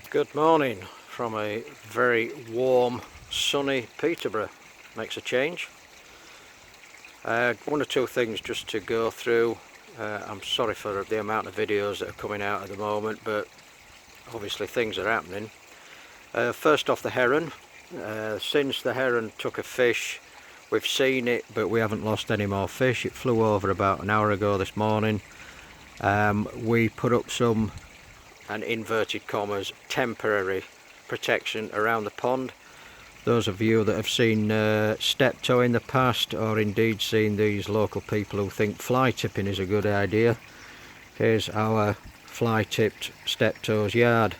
Good morning from a very warm, sunny Peterborough. Makes a change. One or two things just to go through. I'm sorry for the amount of videos that are coming out at the moment, but obviously things are happening. First off, the heron. Since the heron took a fish, we've seen it, but we haven't lost any more fish. It flew over about an hour ago this morning. We put up some, and inverted commas, temporary protection around the pond. Those of you that have seen Steptoe in the past, or indeed seen these local people who think fly tipping is a good idea, here's our fly tipped Steptoes Yard.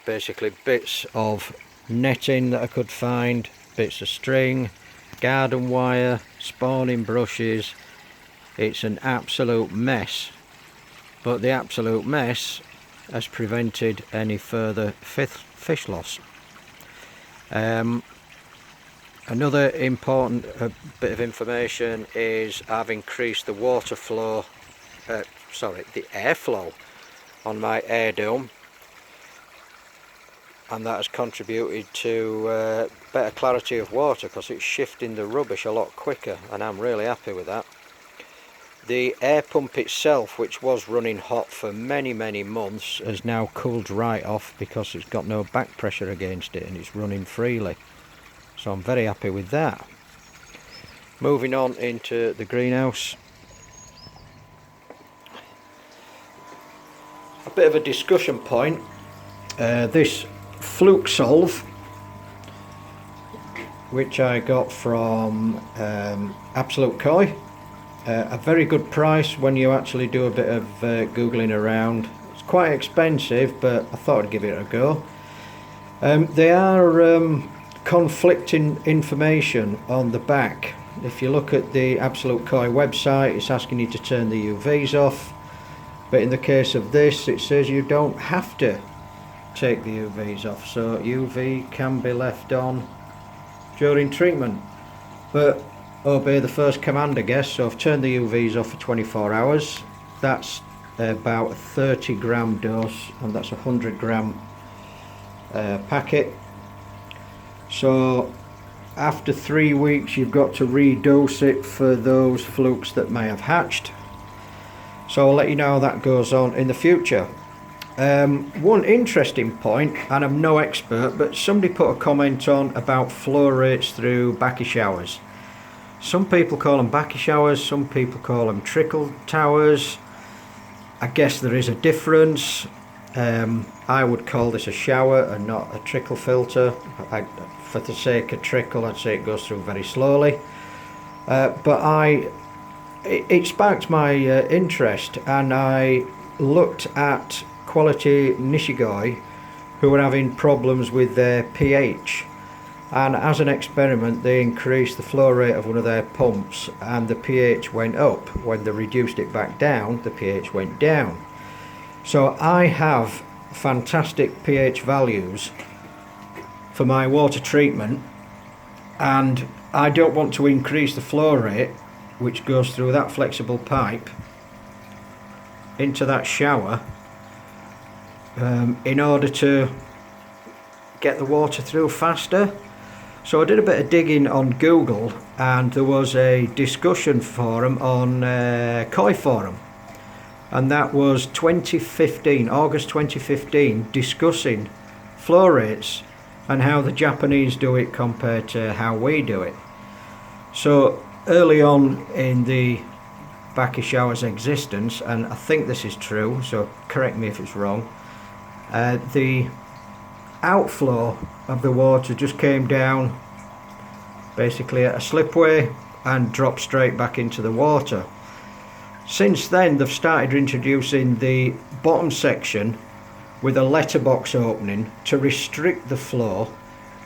Basically bits of netting that I could find, bits of string, garden wire, spawning brushes. It's an absolute mess, but the absolute mess has prevented any further fish loss. Another important bit of information is I've increased the the airflow on my air dome, and that has contributed to better clarity of water because it's shifting the rubbish a lot quicker, and I'm really happy with that. The air pump itself, which was running hot for many months, has now cooled right off because it's got no back pressure against it and it's running freely. So I'm very happy with that. Moving on into the greenhouse. A bit of a discussion point. This Fluke Solve, which I got from Absolute Koi. A very good price when you actually do a bit of googling around. It's quite expensive, but I thought I'd give it a go. They are conflicting information on the back. If you look at the Absolute Koi website, it's asking you to turn the UVs off, but in the case of this it says you don't have to take the UVs off, so UV can be left on during treatment, but obey the first command, I guess. So I've turned the UVs off for 24 hours. That's about a 30 gram dose, and that's a 100 gram packet. So after 3 weeks you've got to redose it for those flukes that may have hatched. So I'll let you know how that goes on in the future. One interesting point, and I'm no expert, but somebody put a comment on about flow rates through backy showers. Some people call them backy showers, some people call them trickle towers. I guess there is a difference. I would call this a shower and not a trickle filter. For the sake of trickle, I'd say it goes through very slowly. But it sparked my interest, and I looked at Quality Nishigoi, who were having problems with their pH. And as an experiment, they increased the flow rate of one of their pumps and the pH went up. When they reduced it back down, the pH went down. So I have fantastic pH values for my water treatment, and I don't want to increase the flow rate, which goes through that flexible pipe into that shower, in order to get the water through faster. So I did a bit of digging on Google, and there was a discussion forum on Koi Forum, and that was 2015, August 2015, discussing flow rates and how the Japanese do it compared to how we do it. So early on in the backy shower's existence, and I think this is true, so correct me if it's wrong, the outflow of the water just came down basically at a slipway and dropped straight back into the water. Since then they've started introducing the bottom section with a letterbox opening to restrict the flow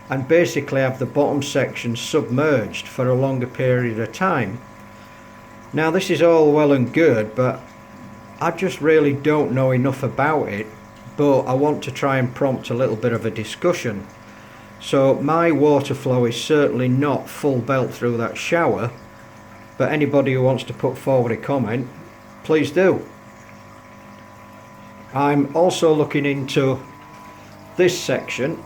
and basically have the bottom section submerged for a longer period of time. Now this is all well and good, but I just really don't know enough about it, but I want to try and prompt a little bit of a discussion. So my water flow is certainly not full belt through that shower, but anybody who wants to put forward a comment, please do. I'm also looking into this section,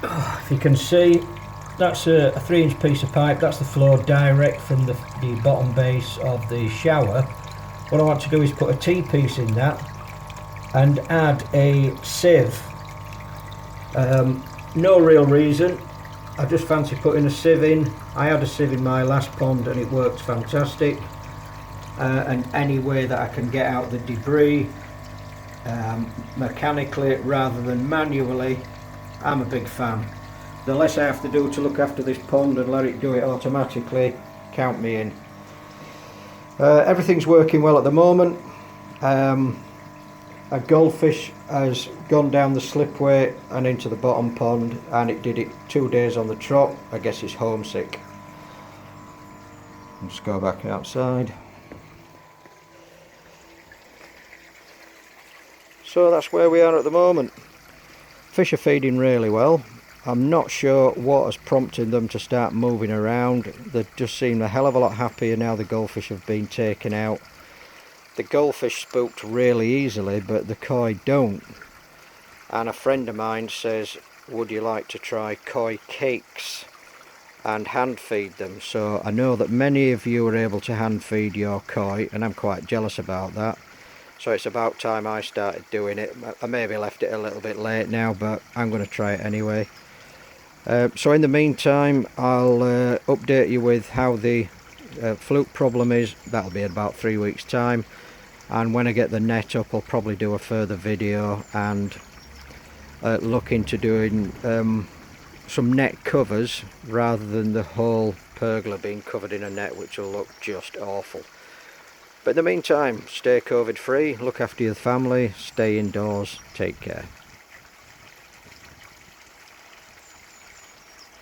if you can see, that's a 3-inch piece of pipe. That's the flow direct from the bottom base of the shower. What I want to do is put a T-piece in that and add a sieve. No real reason, I just fancy putting a sieve in. I had a sieve in my last pond and it worked fantastic. And any way that I can get out the debris mechanically rather than manually, I'm a big fan. The less I have to do to look after this pond and let it do it automatically, count me in. Everything's working well at the moment. A goldfish has gone down the slipway and into the bottom pond, and it did it 2 days on the trot. I guess it's homesick. I'll just go back outside. So that's where we are at the moment. Fish are feeding really well. I'm not sure what has prompted them to start moving around. They just seem a hell of a lot happier now the goldfish have been taken out. The goldfish spooked really easily, but the koi don't. And a friend of mine says, would you like to try koi cakes and hand feed them? So I know that many of you are able to hand feed your koi, and I'm quite jealous about that. So it's about time I started doing it. I maybe left it a little bit late now, but I'm going to try it anyway. So in the meantime, I'll update you with how the fluke problem is. That'll be in about 3 weeks time, and when I get the net up I'll probably do a further video and look into doing some net covers rather than the whole pergola being covered in a net, which will look just awful. But in the meantime, stay COVID free, look after your family, stay indoors, take care.